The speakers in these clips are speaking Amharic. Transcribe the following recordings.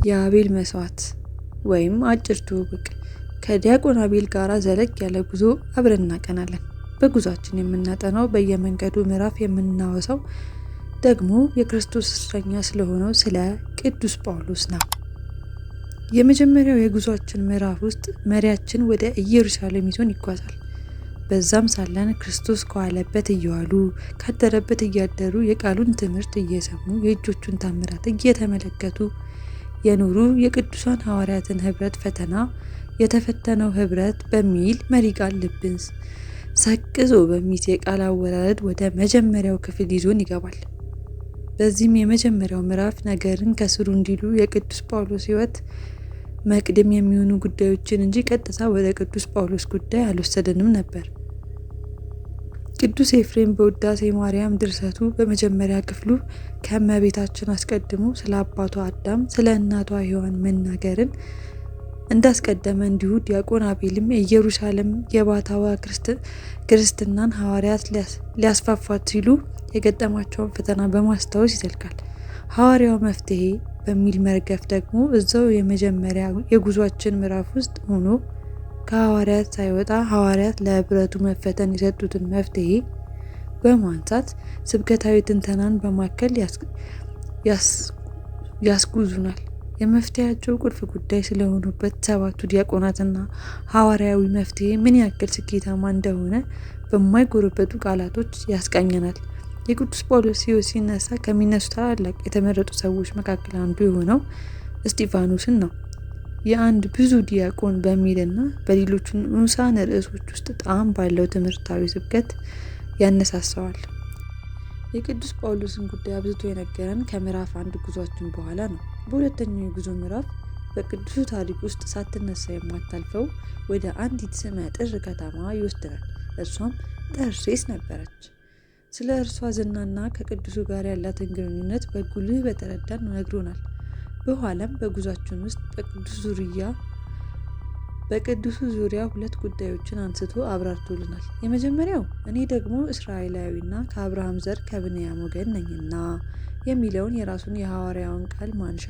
የአቤል መስዋዕት ወይም አጭር ትውውቅ። ከዲያቆን አቤል ጋር ዘለግ ያለ ጉዞ አብረን እናቀናለን። በጉዟችን የምናጠናው በየመንገዱ ምዕራፍ የምናወሳው ደግሞ የክርስቶስ እስረኛ ስለሆነው ስለ ቅዱስ ጳውሎስ ነው። የመጀመሪያው የጉዟችን ምዕራፍ ውስጥ መሪያችን ወደ ኢየሩሳሌም ይዞን ይጓዛል። በዛም ሳለን ክርስቶስ ከዋለበት እየዋሉ ካደረበት እያደሩ የቃሉን ትምህርት እየሰሙ የእጆቹን ታምራት እየተመለከቱ የኖሩ የቅዱሳን ሐዋርያትን ህብረት ፈተና የተፈተነው ህብረት በሚል መሪ ቃል ልብን ሰቅዞ በሚይዝ የቃል አወራረድ ወደ መጀመሪያው ክፍል ይዞን ይገባል። በዚህም የመጀመሪያው ምዕራፍ ነገርን ከስሩ እንዲሉ የቅዱስ ጳውሎስ ህይወት መቅድም የሚሆኑ ጉዳዮችን እንጂ ቀጥታ ወደ ቅዱስ ጳውሎስ ጉዳይ አልወሰደንም ነበር። ቅዱስ ኤፍሬም በውዳሴ ማርያም ድርሰቱ በመጀመሪያ ክፍሉ ከእመቤታችን አስቀድሞ ስለ አባቷ አዳም ስለ እናቷ ሔዋን መናገርን እንዳስቀደመ እንዲሁ ዲያቆን አቤልም የኢየሩሳሌም የባሕታዊ ክርስትናን ሐዋርያት ሊያስፋፏት ሲሉ የገጠማቸውን ፈተና በማስታወስ ይዘልቃል። ሐዋርያው መፍትሔ በሚል መርገፍ ደግሞ እዛው የመጀመሪያ የጉዟችን ምዕራፍ ውስጥ ሆኖ ከሐዋርያት ሳይወጣ ሐዋርያት ለህብረቱ መፈተን የሰጡትን መፍትሔ በማንሳት ስብከታዊ ትንተናን በማከል ያስጉዙናል። የመፍትሔያቸው ቁልፍ ጉዳይ ስለሆኑበት ሰባቱ ዲያቆናትና ሐዋርያዊ መፍትሔ ምን ያክል ስኬታማ እንደሆነ በማይጎረበጡ ቃላቶች ያስቃኘናል። የቅዱስ ጳውሎስ ሕይወት ሲነሳ ከሚነሱ ታላላቅ የተመረጡ ሰዎች መካከል አንዱ የሆነው እስጢፋኖስን ነው። የአንድ ብዙ ዲያቆን በሚልና በሌሎቹ ንዑሳን ርዕሶች ውስጥ ጣዕም ባለው ትምህርታዊ ስብከት ያነሳሳዋል። የቅዱስ ጳውሎስን ጉዳይ አብዝቶ የነገረን ከምዕራፍ 1 ጉዟችን በኋላ ነው። በሁለተኛው የጉዞ ምዕራፍ በቅዱሱ ታሪክ ውስጥ ሳትነሳ የማታልፈው ወደ አንዲት ስመ ጥር ከተማ ይወስደናል። እርሷም ጠርሴስ ነበረች። ስለ እርሷ ዝናና ከቅዱሱ ጋር ያላትን ግንኙነት በጉልህ በተረዳን ነግሮናል። በኋላም በጉዟችን ውስጥ በቅዱሱ ዙሪያ ሁለት ጉዳዮችን አንስቶ አብራርቶልናል። የመጀመሪያው እኔ ደግሞ እስራኤላዊና ከአብርሃም ዘር ከብንያም ወገን ነኝና የሚለውን የራሱን የሐዋርያውን ቃል ማንሻ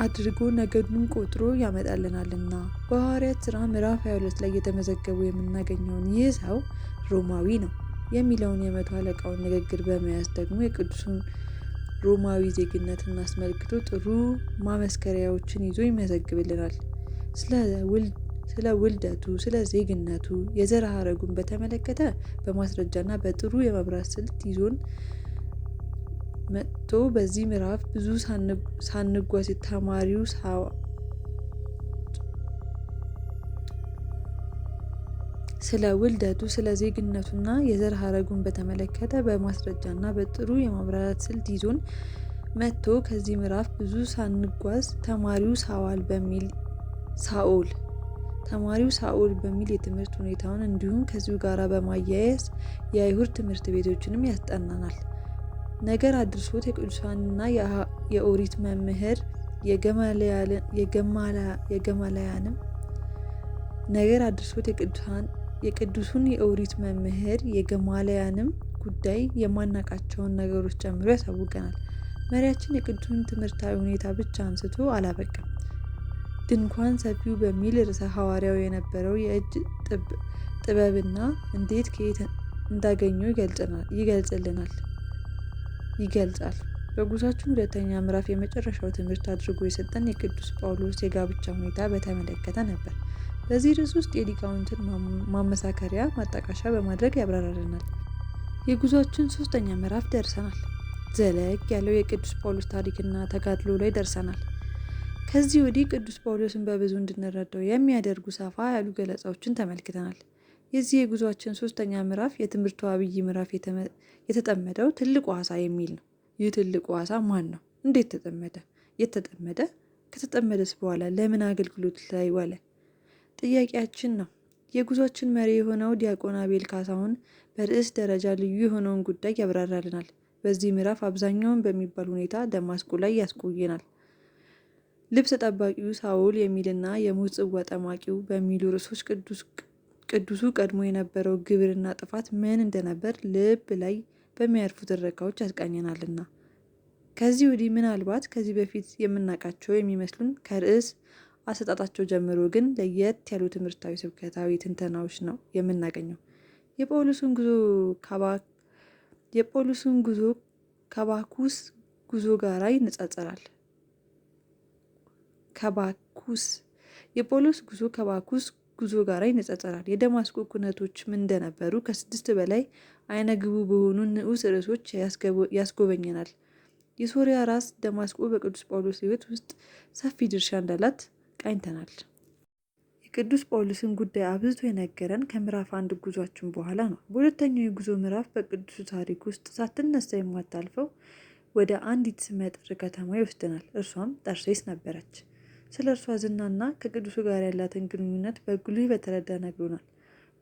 አድርጎ ነገዱን ቆጥሮ ያመጣልናልና በሐዋርያት ሥራ ምዕራፍ 22 ላይ የተመዘገቡ የምናገኘውን ይህ ሰው ሮማዊ ነው የሚለውን የመቶ አለቃውን ንግግር በመያዝ ደግሞ የቅዱሱን ሮማዊ ዜግነትን አስመልክቶ ጥሩ ማመስከሪያዎችን ይዞ ይመዘግብልናል። ስለ ውልደቱ፣ ስለ ዜግነቱ፣ የዘር ሐረጉን በተመለከተ በማስረጃና በጥሩ የመብራት ስልት ይዞን መጥቶ በዚህ ምዕራፍ ብዙ ሳንጓዝ ተማሪው ስለ ውልደቱ፣ ስለ ዜግነቱና የዘር ሐረጉን በተመለከተ በማስረጃና በጥሩ የማብራራት ስልት ይዞን መጥቶ ከዚህ ምዕራፍ ብዙ ሳንጓዝ ተማሪው ሳኦል በሚል የትምህርት ሁኔታውን እንዲሁም ከዚሁ ጋር በማያያዝ የአይሁድ ትምህርት ቤቶችንም ያስጠናናል። ነገር አድርሶት የቅዱሳንና የኦሪት መምህር የቅዱሱን የኦሪት መምህር የገማልያልንም ጉዳይ የማናቃቸውን ነገሮች ጨምሮ ያሳውቀናል። መሪያችን የቅዱሱን ትምህርታዊ ሁኔታ ብቻ አንስቶ አላበቃም። ድንኳን ሰፊው በሚል ርዕሰ ሐዋርያው የነበረው የእጅ ጥበብና እንዴት ከየት እንዳገኘው ይገልጻል። በጉዟችን ሁለተኛ ምዕራፍ የመጨረሻው ትምህርት አድርጎ የሰጠን የቅዱስ ጳውሎስ የጋብቻ ሁኔታ በተመለከተ ነበር። በዚህ ርዕስ ውስጥ የሊቃውንትን ማመሳከሪያ ማጣቀሻ በማድረግ ያብራራልናል። የጉዟችን ሶስተኛ ምዕራፍ ደርሰናል። ዘለግ ያለው የቅዱስ ጳውሎስ ታሪክና ተጋድሎ ላይ ደርሰናል። ከዚህ ወዲህ ቅዱስ ጳውሎስን በብዙ እንድንረዳው የሚያደርጉ ሰፋ ያሉ ገለጻዎችን ተመልክተናል። የዚህ የጉዟችን ሶስተኛ ምዕራፍ የትምህርቱ አብይ ምዕራፍ የተጠመደው ትልቁ ዓሣ የሚል ነው። ይህ ትልቁ ዓሣ ማን ነው? እንዴት ተጠመደ? የት ተጠመደ? ከተጠመደስ በኋላ ለምን አገልግሎት ላይ ዋለ? ጥያቄያችን ነው። የጉዟችን መሪ የሆነው ዲያቆን አቤል ካሳሁን በርዕስ ደረጃ ልዩ የሆነውን ጉዳይ ያብራራልናል። በዚህ ምዕራፍ አብዛኛውን በሚባል ሁኔታ ደማስቆ ላይ ያስቆየናል። ልብስ ጠባቂው ሳኦል የሚልና የሞት ጽዋ ጠማቂው በሚሉ ርዕሶች ቅዱሱ ቀድሞ የነበረው ግብርና ጥፋት ምን እንደነበር ልብ ላይ በሚያርፉ ትረካዎች ያስቃኘናልና ከዚህ ወዲህ ምናልባት ከዚህ በፊት የምናውቃቸው የሚመስሉን ከርዕስ አሰጣጣቸው ጀምሮ ግን ለየት ያሉ ትምህርታዊ ስብከታዊ ትንተናዎች ነው የምናገኘው። የጳውሎስን ጉዞ ከባኩስ ጉዞ ጋር ይነጻጸራል። የጳውሎስ ጉዞ ከባኩስ ጉዞ ጋር ይነጻጸራል። የደማስቆ ኩነቶች ምን እንደነበሩ ከ6 በላይ አይነ ግቡ በሆኑ ንዑስ ርዕሶች ያስጎበኘናል። የሶሪያ ራስ ደማስቆ በቅዱስ ጳውሎስ ሕይወት ውስጥ ሰፊ ድርሻ እንዳላት ቃኝተናል። የቅዱስ ጳውሎስን ጉዳይ አብዝቶ የነገረን ከምዕራፍ 1 ጉዟችን በኋላ ነው። በሁለተኛው የጉዞ ምዕራፍ በቅዱሱ ታሪክ ውስጥ ሳትነሳ የማታልፈው ወደ አንዲት ስመጥር ከተማ ይወስደናል። እርሷም ጠርሴስ ነበረች። ስለ እርሷ ዝናና ከቅዱሱ ጋር ያላትን ግንኙነት በጉልህ በተረዳ ነግሮናል።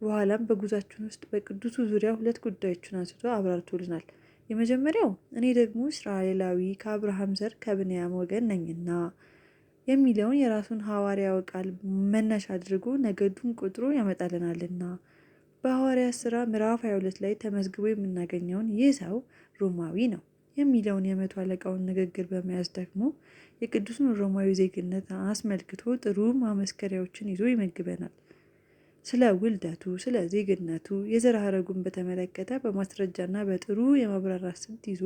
በኋላም በጉዟችን ውስጥ በቅዱሱ ዙሪያ 2 ጉዳዮችን አንስቶ አብራርቶልናል። የመጀመሪያው እኔ ደግሞ እስራኤላዊ ከአብርሃም ዘር ከብንያም ወገን ነኝና የሚለውን የራሱን ሐዋርያዊ ቃል መነሻ አድርጎ ነገዱን ቆጥሮ ያመጣልናልና በሐዋርያት ሥራ ምዕራፍ 22 ላይ ተመዝግቦ የምናገኘውን ይህ ሰው ሮማዊ ነው የሚለውን የመቶ አለቃውን ንግግር በመያዝ ደግሞ የቅዱሱን ሮማዊ ዜግነት አስመልክቶ ጥሩ ማመስከሪያዎችን ይዞ ይመግበናል። ስለ ውልደቱ፣ ስለ ዜግነቱ፣ የዘር ሐረጉን በተመለከተ በማስረጃና በጥሩ የማብራራት ስልት ይዞ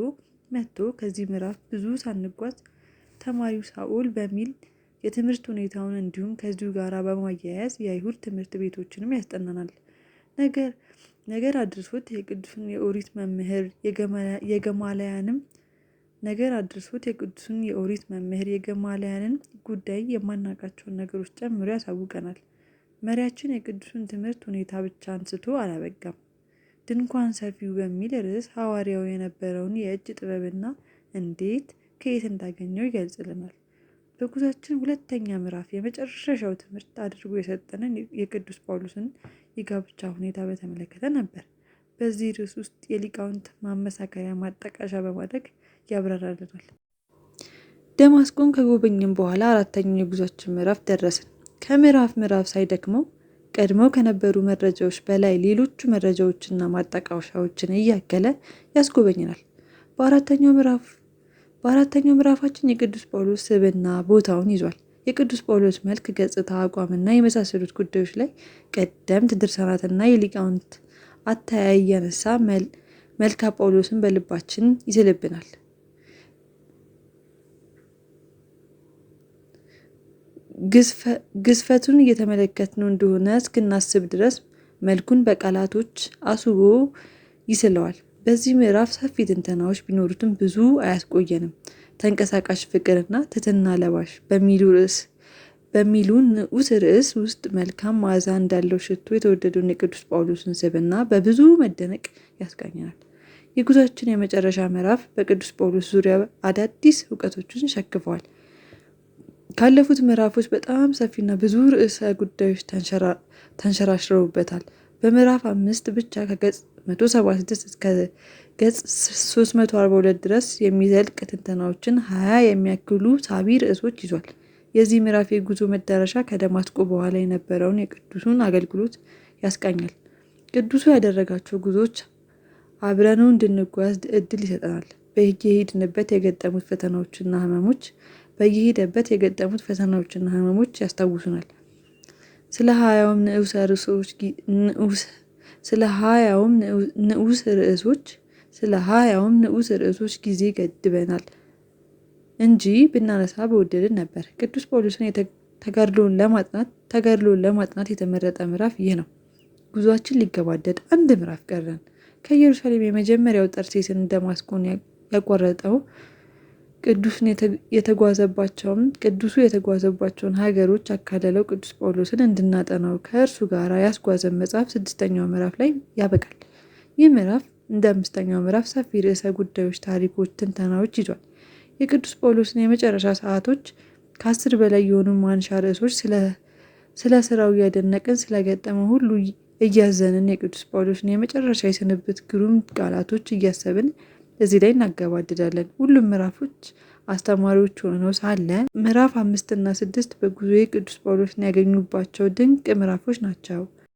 መጥቶ ከዚህ ምዕራፍ ብዙ ሳንጓዝ ተማሪው ሳኦል በሚል የትምህርት ሁኔታውን እንዲሁም ከዚሁ ጋር በማያያዝ የአይሁድ ትምህርት ቤቶችንም ያስጠናናል። ነገር አድርሶት የቅዱሱን የኦሪት መምህር የገማልያንን ጉዳይ የማናውቃቸውን ነገሮች ጨምሮ ያሳውቀናል። መሪያችን የቅዱሱን ትምህርት ሁኔታ ብቻ አንስቶ አላበቃም። ድንኳን ሰፊው በሚል ርዕስ ሐዋርያው የነበረውን የእጅ ጥበብና እንዴት ከየት እንዳገኘው ይገልጽልናል። በጉዟችን ሁለተኛ ምዕራፍ የመጨረሻው ትምህርት አድርጎ የሰጠንን የቅዱስ ጳውሎስን የጋብቻ ሁኔታ በተመለከተ ነበር። በዚህ ርዕስ ውስጥ የሊቃውንት ማመሳከሪያ ማጣቀሻ በማድረግ ያብራራልናል። ደማስቆን ከጎበኘን በኋላ አራተኛው የጉዟችን ምዕራፍ ደረስን። ከምዕራፍ ሳይደክመው ቀድመው ከነበሩ መረጃዎች በላይ ሌሎቹ መረጃዎችና ማጣቀሻዎችን እያከለ ያስጎበኘናል። በአራተኛው ምዕራፋችን የቅዱስ ጳውሎስ ስብዕና ቦታውን ይዟል። የቅዱስ ጳውሎስ መልክ፣ ገጽታ፣ አቋምና የመሳሰሉት ጉዳዮች ላይ ቀደምት ድርሳናትና የሊቃውንት አተያይ እያነሳ መልካ ጳውሎስን በልባችን ይስልብናል። ግዝፈቱን እየተመለከትነው እንደሆነ እስክናስብ ድረስ መልኩን በቃላቶች አስውቦ ይስለዋል። በዚህ ምዕራፍ ሰፊ ትንተናዎች ቢኖሩትም ብዙ አያስቆየንም። ተንቀሳቃሽ ፍቅርና ትሕትና ለባሽ በሚሉ ንዑስ ርዕስ ውስጥ መልካም መዓዛ እንዳለው ሽቶ የተወደደውን የቅዱስ ጳውሎስን ስብዕና በብዙ መደነቅ ያስቃኘናል። የጉዟችን የመጨረሻ ምዕራፍ በቅዱስ ጳውሎስ ዙሪያ አዳዲስ እውቀቶችን ሸክፈዋል። ካለፉት ምዕራፎች በጣም ሰፊና ብዙ ርዕሰ ጉዳዮች ተንሸራሽረውበታል። በምዕራፍ 5 ብቻ ከገጽ 176 እስከ ገጽ 342 ድረስ የሚዘልቅ ትንተናዎችን 20 የሚያክሉ ሳቢ ርዕሶች ይዟል። የዚህ ምዕራፍ የጉዞ መዳረሻ ከደማስቆ በኋላ የነበረውን የቅዱሱን አገልግሎት ያስቃኛል። ቅዱሱ ያደረጋቸው ጉዞዎች አብረነው እንድንጓዝ እድል ይሰጠናል። በየሄድንበት የገጠሙት ፈተናዎችና ህመሞች ያስታውሱናል። ስለ ሀያውም ንዑስ ርዕሶች ጊዜ ገድበናል እንጂ ብናነሳ በወደድን ነበር። ቅዱስ ጳውሎስን ተጋድሎን ለማጥናት የተመረጠ ምዕራፍ ይህ ነው። ጉዟችን ሊገባደድ አንድ ምዕራፍ ቀረን። ከኢየሩሳሌም የመጀመሪያው ጠርሴስን ደማስቆን ያቋረጠው ቅዱሱ የተጓዘባቸውን ሀገሮች ያካለለው ቅዱስ ጳውሎስን እንድናጠናው ከእርሱ ጋር ያስጓዘን መጽሐፍ 6ኛው ምዕራፍ ላይ ያበቃል። ይህ ምዕራፍ እንደ 5ኛው ምዕራፍ ሰፊ ርዕሰ ጉዳዮች፣ ታሪኮች፣ ትንተናዎች ይዟል። የቅዱስ ጳውሎስን የመጨረሻ ሰዓቶች ከ10 በላይ የሆኑ ማንሻ ርዕሶች፣ ስለ ስራው እያደነቅን ስለገጠመው ሁሉ እያዘንን የቅዱስ ጳውሎስን የመጨረሻ የስንብት ግሩም ቃላቶች እያሰብን እዚህ ላይ እናገባድዳለን። ሁሉም ምዕራፎች አስተማሪዎች ሆነው ሳለ ምዕራፍ 5 እና 6 በጉዞዬ ቅዱስ ጳውሎስን ያገኙባቸው ድንቅ ምዕራፎች ናቸው።